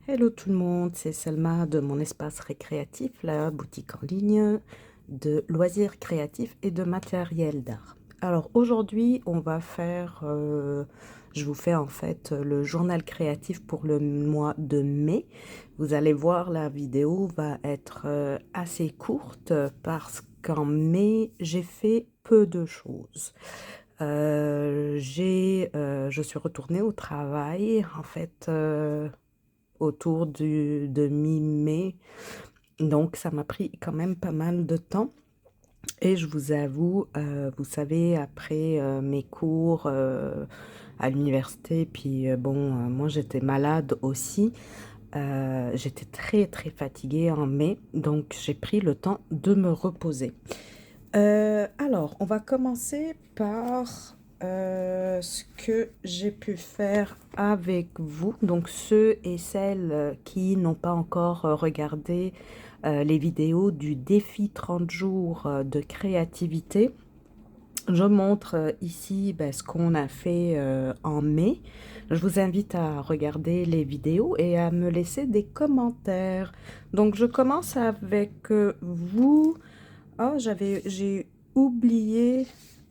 Hello tout le monde, c'est Selma de mon espace récréatif, la boutique en ligne de loisirs créatifs et de matériel d'art. Alors aujourd'hui, on va faire, je vous fais en fait le journal créatif pour le mois de mai. Vous allez voir, la vidéo va être assez courte parce qu'en mai, j'ai fait peu de choses. Je suis retournée au travail en fait autour de mi-mai. Donc, ça m'a pris quand même pas mal de temps. Et je vous avoue, vous savez, après mes cours à l'université, puis bon, moi j'étais malade aussi. J'étais très très fatiguée en mai, donc j'ai pris le temps de me reposer. Alors, on va commencer par ce que j'ai pu faire avec vous. Donc, ceux et celles qui n'ont pas encore regardé les vidéos du défi 30 jours de créativité. Je montre ici ce qu'on a fait en mai. Je vous invite à regarder les vidéos et à me laisser des commentaires. Donc, je commence avec vous. Oh, j'ai oublié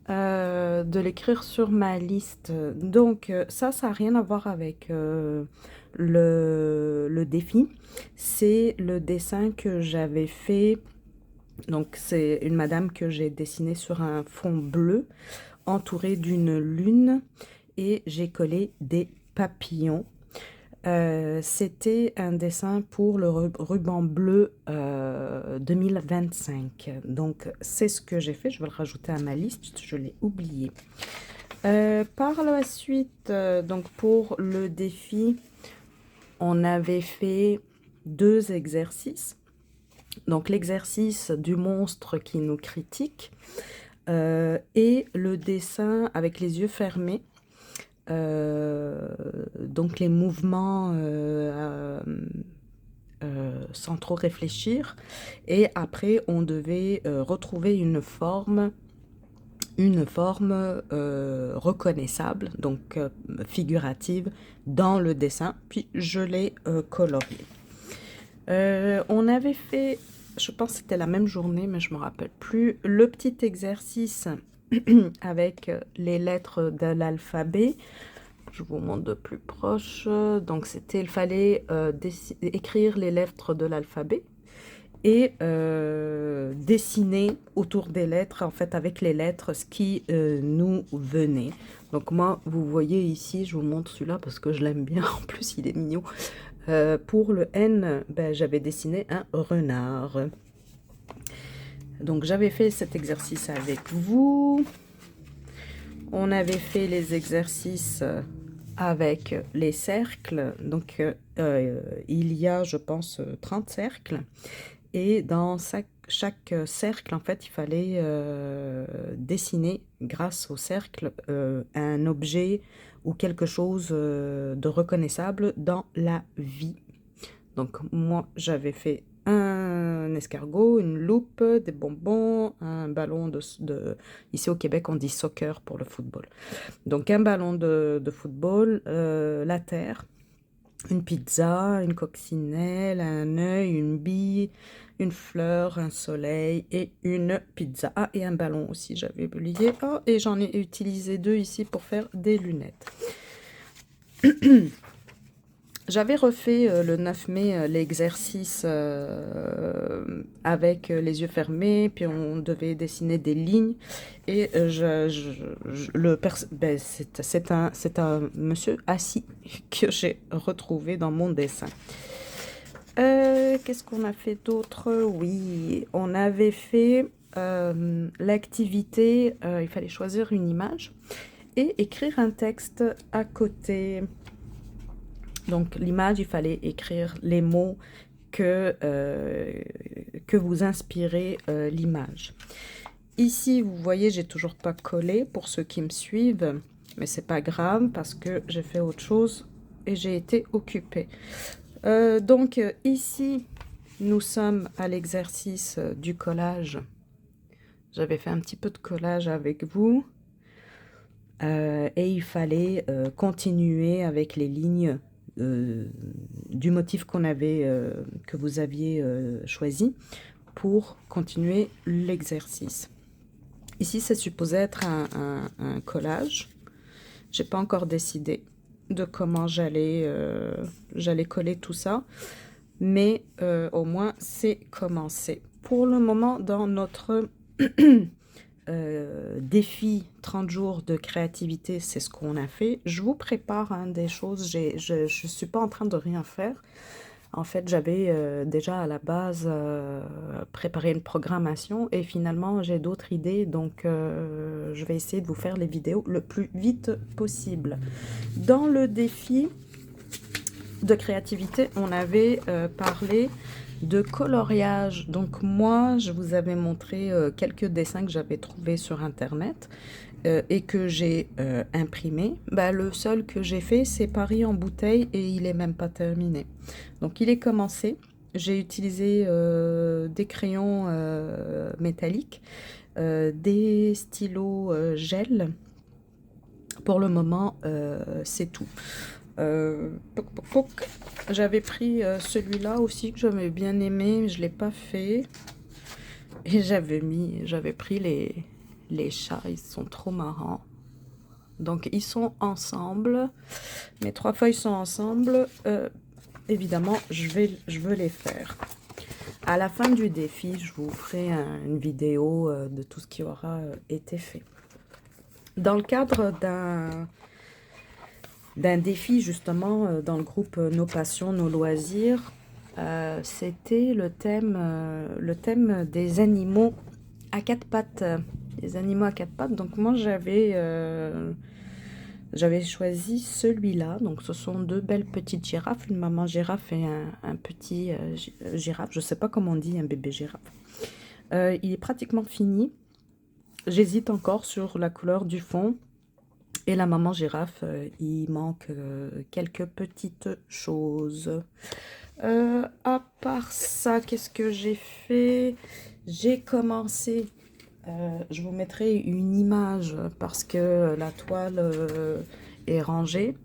de l'écrire sur ma liste. Donc, ça n'a rien à voir avec le défi. C'est le dessin que j'avais fait. Donc, c'est une madame que j'ai dessinée sur un fond bleu, entourée d'une lune, et j'ai collé des papillons. C'était un dessin pour le ruban bleu 2025. Donc, c'est ce que j'ai fait. Je vais le rajouter à ma liste. Je l'ai oublié. Par la suite, donc pour le défi, on avait fait 2 exercices. Donc, l'exercice du monstre qui nous critique et le dessin avec les yeux fermés. Donc les mouvements sans trop réfléchir. Et après, on devait retrouver une forme reconnaissable, donc figurative, dans le dessin. Puis je l'ai colorié. On avait fait, je pense que c'était la même journée, mais je ne me rappelle plus, le petit exercice avec les lettres de l'alphabet. Je vous montre de plus proche. Donc, il fallait écrire les lettres de l'alphabet et dessiner autour des lettres, en fait, avec les lettres, ce qui nous venait. Donc, moi, vous voyez ici, je vous montre celui-là parce que je l'aime bien. En plus, il est mignon. Pour le N, j'avais dessiné un renard. Donc, j'avais fait cet exercice avec vous. On avait fait les exercices avec les cercles. Donc, il y a, je pense, 30 cercles. Et dans chaque cercle, en fait, il fallait dessiner, grâce au cercle, un objet ou quelque chose de reconnaissable dans la vie. Donc, moi, j'avais fait un escargot, une loupe, des bonbons, un ballon Ici au Québec, on dit soccer pour le football. Donc, un ballon de football, la terre, une pizza, une coccinelle, un œil, une bille, une fleur, un soleil et une pizza. Ah, et un ballon aussi, j'avais oublié. Oh, et j'en ai utilisé 2 ici pour faire des lunettes. J'avais refait le 9 mai l'exercice avec les yeux fermés, puis on devait dessiner des lignes. Et c'est un monsieur assis que j'ai retrouvé dans mon dessin. Qu'est-ce qu'on a fait d'autre? Oui, on avait fait l'activité, il fallait choisir une image et écrire un texte à côté. Donc, l'image, il fallait écrire les mots que vous inspirez l'image. Ici, vous voyez, j'ai toujours pas collé pour ceux qui me suivent, mais c'est pas grave parce que j'ai fait autre chose et j'ai été occupée. Donc, ici, nous sommes à l'exercice du collage. J'avais fait un petit peu de collage avec vous. Et il fallait continuer avec les lignes du motif que vous aviez choisi pour continuer l'exercice. Ici, c'est supposé être un collage. J'ai pas encore décidé de comment j'allais coller tout ça, mais au moins c'est commencé. Pour le moment, dans notre défi 30 jours de créativité, c'est ce qu'on a fait. Je vous prépare des choses, je suis pas en train de rien faire. En fait, j'avais déjà à la base préparé une programmation et finalement j'ai d'autres idées, donc je vais essayer de vous faire les vidéos le plus vite possible. Dans le défi de créativité, on avait parlé de coloriage. Donc moi, je vous avais montré quelques dessins que j'avais trouvés sur internet et que j'ai imprimé. Bah, le seul que j'ai fait, c'est Paris en bouteille et il est même pas terminé. Donc il est commencé. J'ai utilisé des crayons métalliques, des stylos gel. Pour le moment, c'est tout. J'avais pris celui-là aussi que j'avais bien aimé, mais je l'ai pas fait. Et j'avais pris les chats, ils sont trop marrants. Donc ils sont ensemble, mes 3 feuilles sont ensemble. Évidemment, je veux les faire. À la fin du défi, je vous ferai une vidéo de tout ce qui aura été fait. Dans le cadre d'un défi justement dans le groupe Nos Passions, Nos Loisirs, c'était le thème des animaux à 4 pattes. Les animaux à 4 pattes. Donc moi j'avais choisi celui-là. Donc ce sont 2 belles petites girafes, une maman girafe et un petit girafe. Je ne sais pas comment on dit un bébé girafe. Il est pratiquement fini. J'hésite encore sur la couleur du fond. Et la maman girafe, il manque quelques petites choses. À part ça, qu'est-ce que j'ai fait? J'ai commencé, je vous mettrai une image parce que la toile est rangée.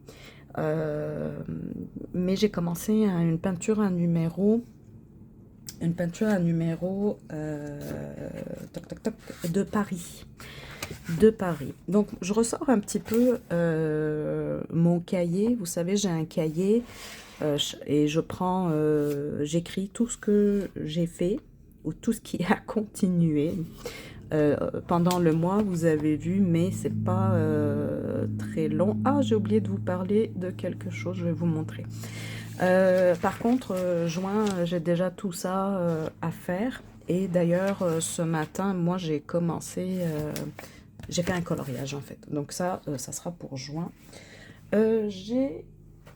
Mais j'ai commencé une peinture à numéro. De Paris. Donc je ressors un petit peu mon cahier. Vous savez, j'ai un cahier et j'écris tout ce que j'ai fait ou tout ce qui a continué pendant le mois. Vous avez vu, mais c'est pas très long. Ah, j'ai oublié de vous parler de quelque chose, je vais vous montrer. Par contre, juin, j'ai déjà tout ça à faire. Et d'ailleurs, ce matin, moi, j'ai commencé... j'ai fait un coloriage, en fait. Donc ça, ça sera pour juin. J'ai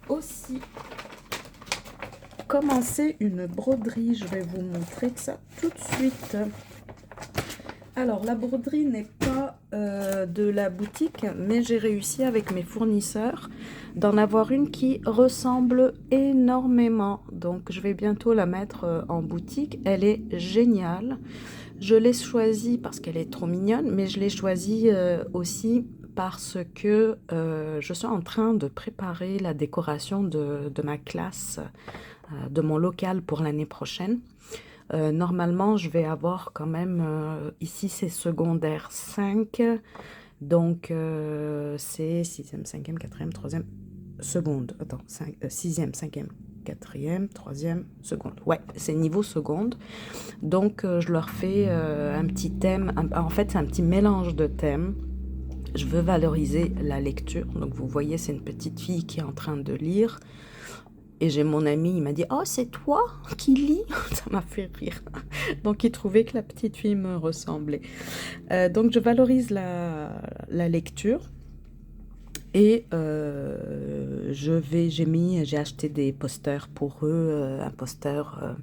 aussi commencé une broderie. Je vais vous montrer ça tout de suite. Alors, la broderie n'est pas de la boutique, mais j'ai réussi avec mes fournisseurs d'en avoir une qui ressemble énormément. Donc, je vais bientôt la mettre en boutique. Elle est géniale. Je l'ai choisie parce qu'elle est trop mignonne, mais je l'ai choisie aussi parce que je suis en train de préparer la décoration de ma classe, de mon local pour l'année prochaine. Normalement, je vais avoir quand même, ici c'est secondaire 5, donc c'est 6e, 5e, 4e, 3e, seconde, attends, 6e, 5e, 4e, 3e, seconde. Ouais, c'est niveau seconde. Donc je leur fais un petit thème, en fait c'est un petit mélange de thèmes. Je veux valoriser la lecture, donc vous voyez c'est une petite fille qui est en train de lire. Et j'ai mon ami, il m'a dit « Oh, c'est toi qui lis ?» Ça m'a fait rire. Donc, il trouvait que la petite fille me ressemblait. Donc, je valorise la lecture. Et j'ai acheté des posters pour eux. Un poster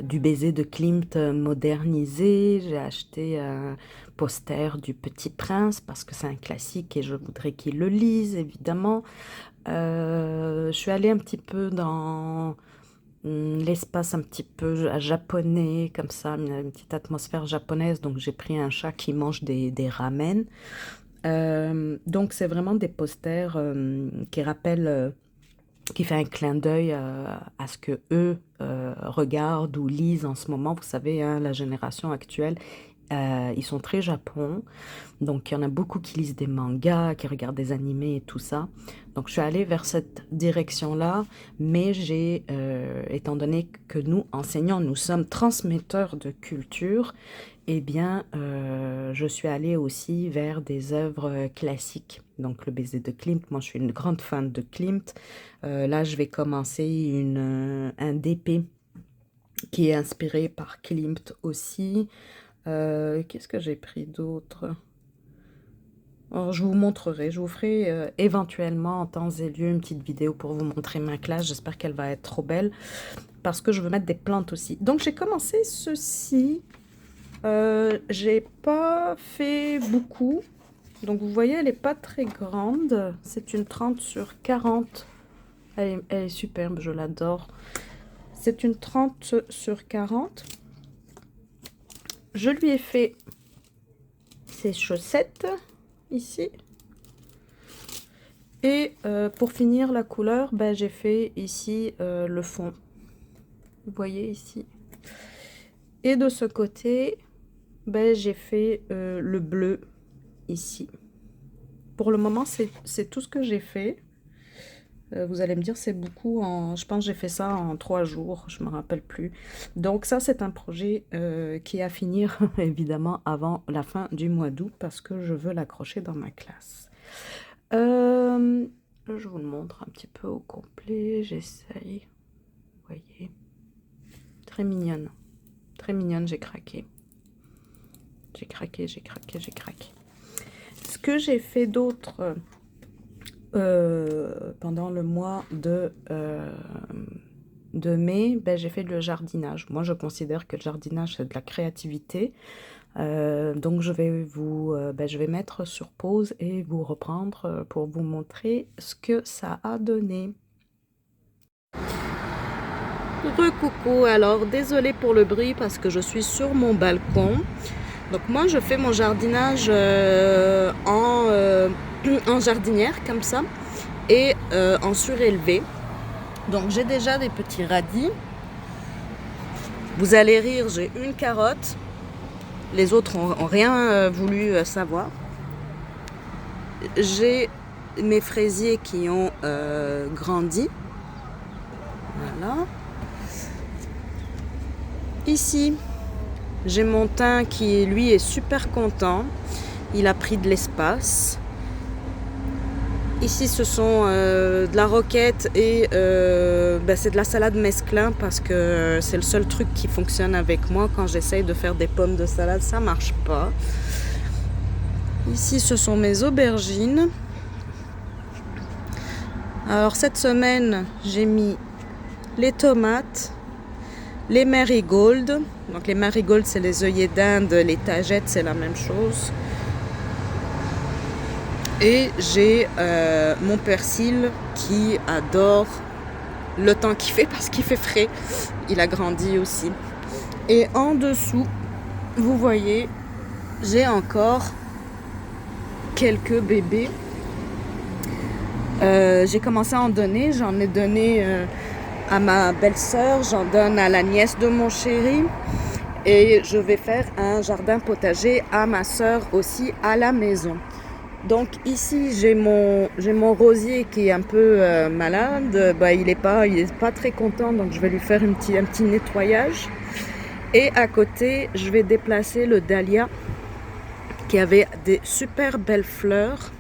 du baiser de Klimt modernisé. J'ai acheté un poster du Petit Prince parce que c'est un classique et je voudrais qu'ils le lisent, évidemment. Je suis allée un petit peu dans l'espace un petit peu japonais, comme ça, une petite atmosphère japonaise. Donc j'ai pris un chat qui mange des ramen. Donc c'est vraiment des posters qui rappellent qui fait un clin d'œil à ce que eux regardent ou lisent en ce moment. Vous savez, hein, la génération actuelle, ils sont très Japon. Donc, il y en a beaucoup qui lisent des mangas, qui regardent des animés et tout ça. Donc, je suis allée vers cette direction-là, mais étant donné que nous, enseignants, nous sommes transmetteurs de culture, eh bien, je suis allée aussi vers des œuvres classiques. Donc, le baiser de Klimt, moi, je suis une grande fan de Klimt. Là, je vais commencer un DP qui est inspiré par Klimt aussi. Qu'est-ce que j'ai pris d'autre? Alors, je vous montrerai, je vous ferai éventuellement en temps et lieu une petite vidéo pour vous montrer ma classe. J'espère qu'elle va être trop belle parce que je veux mettre des plantes aussi. Donc, j'ai commencé ceci. J'ai pas fait beaucoup. Donc, vous voyez, elle n'est pas très grande. C'est une 30 sur 40. Elle est superbe, je l'adore. C'est une 30 sur 40. Je lui ai fait ses chaussettes ici. Et pour finir la couleur, ben, j'ai fait ici le fond. Vous voyez ici. Et de ce côté, ben, j'ai fait le bleu ici. Pour le moment, c'est tout ce que j'ai fait. Vous allez me dire, c'est beaucoup. Je pense que j'ai fait ça en 3 jours, je ne me rappelle plus. Donc ça, c'est un projet qui est à finir, évidemment, avant la fin du mois d'août, parce que je veux l'accrocher dans ma classe. Je vous le montre un petit peu au complet, j'essaye. Vous voyez, très mignonne, j'ai craqué. J'ai craqué. Ce que j'ai fait d'autre pendant le mois de mai, ben, j'ai fait le jardinage. Moi, je considère que le jardinage, c'est de la créativité. Donc, je vais mettre sur pause et vous reprendre pour vous montrer ce que ça a donné. Recoucou, alors désolée pour le bruit parce que je suis sur mon balcon. Donc moi je fais mon jardinage en jardinière comme ça et en surélevé. Donc j'ai déjà des petits radis. Vous allez rire, j'ai une carotte. Les autres ont rien voulu savoir. J'ai mes fraisiers qui ont grandi. Voilà. Ici, j'ai mon thym qui, lui, est super content. Il a pris de l'espace. Ici, ce sont de la roquette et c'est de la salade mesclun parce que c'est le seul truc qui fonctionne avec moi. Quand j'essaye de faire des pommes de salade, ça marche pas. Ici, ce sont mes aubergines. Alors, cette semaine, j'ai mis les tomates, les marigolds. Donc, les marigolds, c'est les œillets d'Inde. Les tagettes, c'est la même chose. Et j'ai mon persil qui adore le temps qu'il fait parce qu'il fait frais. Il a grandi aussi. Et en dessous, vous voyez, j'ai encore quelques bébés. J'ai commencé à en donner. J'en ai donné à ma belle-sœur. J'en donne à la nièce de mon chéri. Et je vais faire un jardin potager à ma sœur aussi à la maison. Donc ici j'ai mon rosier qui est un peu malade, il est pas très content, donc je vais lui faire un petit nettoyage. Et à côté je vais déplacer le dahlia qui avait des super belles fleurs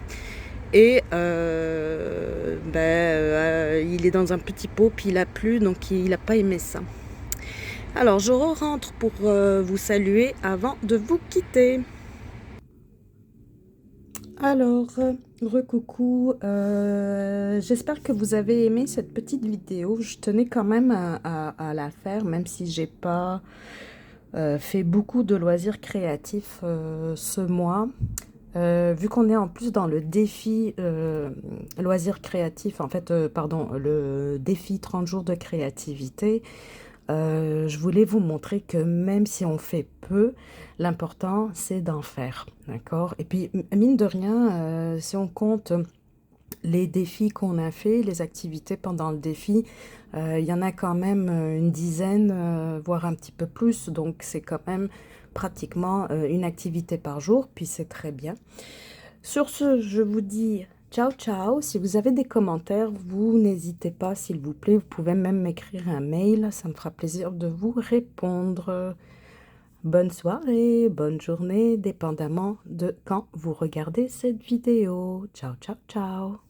et il est dans un petit pot puis il a plu, donc il n'a pas aimé ça. Alors je rentre pour vous saluer avant de vous quitter. Alors, recoucou, j'espère que vous avez aimé cette petite vidéo. Je tenais quand même à la faire, même si j'ai pas fait beaucoup de loisirs créatifs ce mois. Vu qu'on est en plus dans le défi loisirs créatifs, le défi 30 jours de créativité, je voulais vous montrer que même si on fait peu, l'important c'est d'en faire, d'accord? Et puis mine de rien, si on compte les défis qu'on a fait, les activités pendant le défi, il y en a quand même une dizaine, voire un petit peu plus. Donc, c'est quand même pratiquement une activité par jour, puis c'est très bien. Sur ce, je vous dis ciao ciao. Si vous avez des commentaires, vous n'hésitez pas, s'il vous plaît. Vous pouvez même m'écrire un mail, ça me fera plaisir de vous répondre. Bonne soirée, bonne journée, dépendamment de quand vous regardez cette vidéo. Ciao ciao ciao.